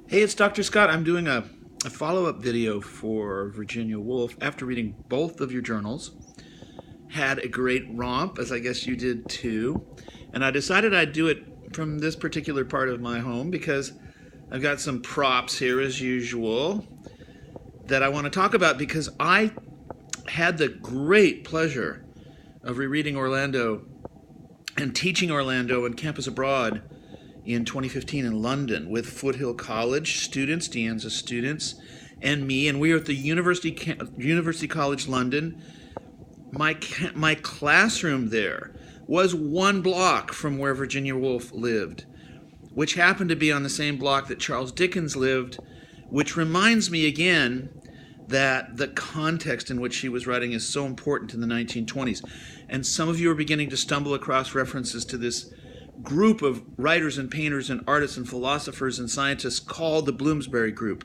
Hey, it's Dr. Scott. I'm doing a follow-up video for Virginia Woolf after reading both of your journals. Had a great romp, as I guess you did too. And I decided I'd do it from this particular part of my home because I've got some props here as usual that I want to talk about because I had the great pleasure of rereading Orlando and teaching Orlando and Campus Abroad in 2015 in London with Foothill College students, De Anza students, and me. And we were at the University College London. My classroom there was one block from where Virginia Woolf lived, which happened to be on the same block that Charles Dickens lived, which reminds me again that the context in which she was writing is so important in the 1920s. And some of you are beginning to stumble across references to this group of writers and painters and artists and philosophers and scientists called the Bloomsbury group.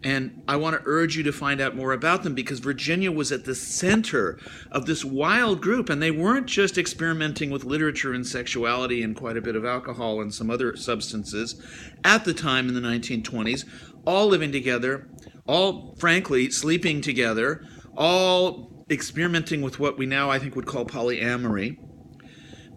And I want to urge you to find out more about them because Virginia was at the center of this wild group, and they weren't just experimenting with literature and sexuality and quite a bit of alcohol and some other substances at the time in the 1920s, all living together, all frankly sleeping together, all experimenting with what we now I think would call polyamory.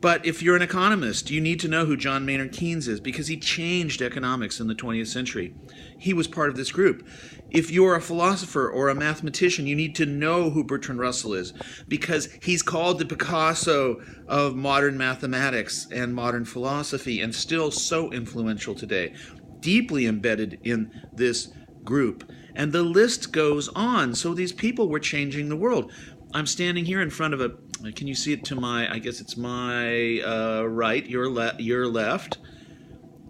But if you're an economist, you need to know who John Maynard Keynes is because he changed economics in the 20th century. He was part of this group. If you're a philosopher or a mathematician, you need to know who Bertrand Russell is because he's called the Picasso of modern mathematics and modern philosophy and still so influential today, deeply embedded in this group. And the list goes on. So these people were changing the world. I'm standing here in front of a, can you see it to my, I guess it's my right, your left,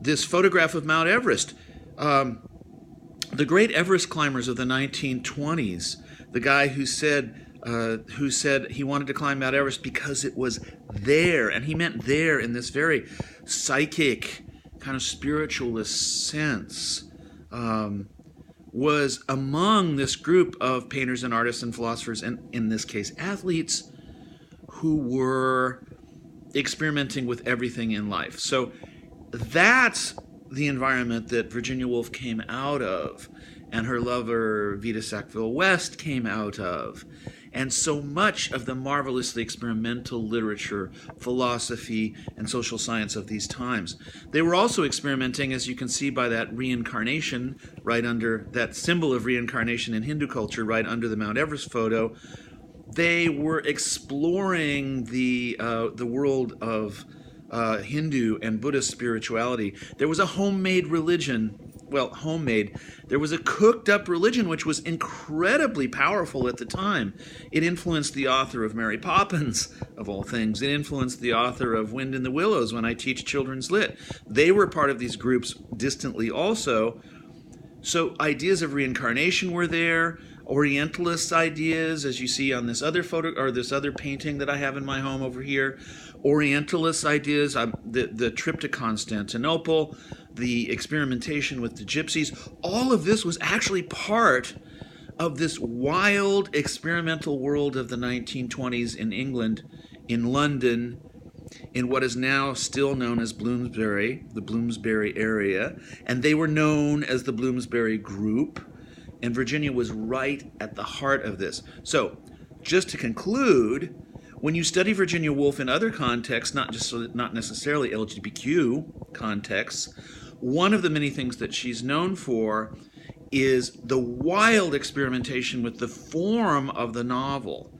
this photograph of Mount Everest. The great Everest climbers of the 1920s, the guy who said he wanted to climb Mount Everest because it was there, and he meant there in this very psychic, kind of spiritualist sense, was among this group of painters and artists and philosophers, and in this case athletes, who were experimenting with everything in life. So that's the environment that Virginia Woolf came out of, and her lover Vita Sackville-West came out of. And so much of the marvelously experimental literature, philosophy, and social science of these times. They were also experimenting, as you can see by that reincarnation, right under that symbol of reincarnation in Hindu culture, right under the Mount Everest photo. They were exploring the world of Hindu and Buddhist spirituality. There was a homemade religion. Well, homemade. There was a cooked-up religion which was incredibly powerful at the time. It influenced the author of Mary Poppins, of all things. It influenced the author of Wind in the Willows when I teach children's lit. They were part of these groups distantly also. So ideas of reincarnation were there. Orientalist ideas, as you see on this other photo or this other painting that I have in my home over here. Orientalist ideas, the trip to Constantinople, the experimentation with the gypsies, all of this was actually part of this wild experimental world of the 1920s in England, in London, in what is now still known as Bloomsbury, the Bloomsbury area, and they were known as the Bloomsbury Group, and Virginia was right at the heart of this. So, just to conclude, when you study Virginia Woolf in other contexts, not necessarily LGBTQ contexts, one of the many things that she's known for is the wild experimentation with the form of the novel,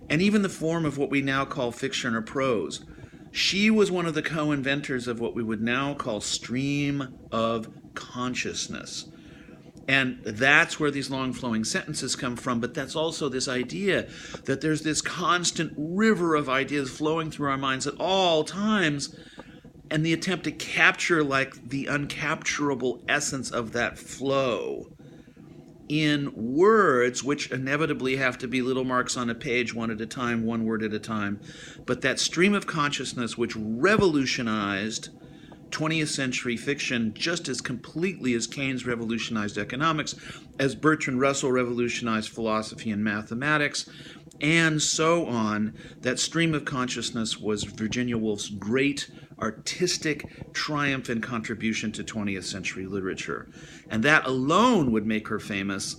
and even the form of what we now call fiction or prose. She was one of the co-inventors of what we would now call stream of consciousness. And that's where these long flowing sentences come from, but that's also this idea that there's this constant river of ideas flowing through our minds at all times, and the attempt to capture like the uncapturable essence of that flow in words, which inevitably have to be little marks on a page, one at a time, one word at a time. But that stream of consciousness which revolutionized 20th century fiction just as completely as Keynes revolutionized economics, as Bertrand Russell revolutionized philosophy and mathematics, and so on. That stream of consciousness was Virginia Woolf's great artistic triumph and contribution to 20th century literature. And that alone would make her famous,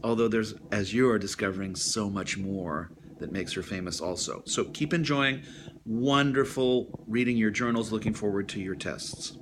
although there's, as you are discovering, so much more that makes her famous also. So keep enjoying. Wonderful reading your journals. Looking forward to your tests.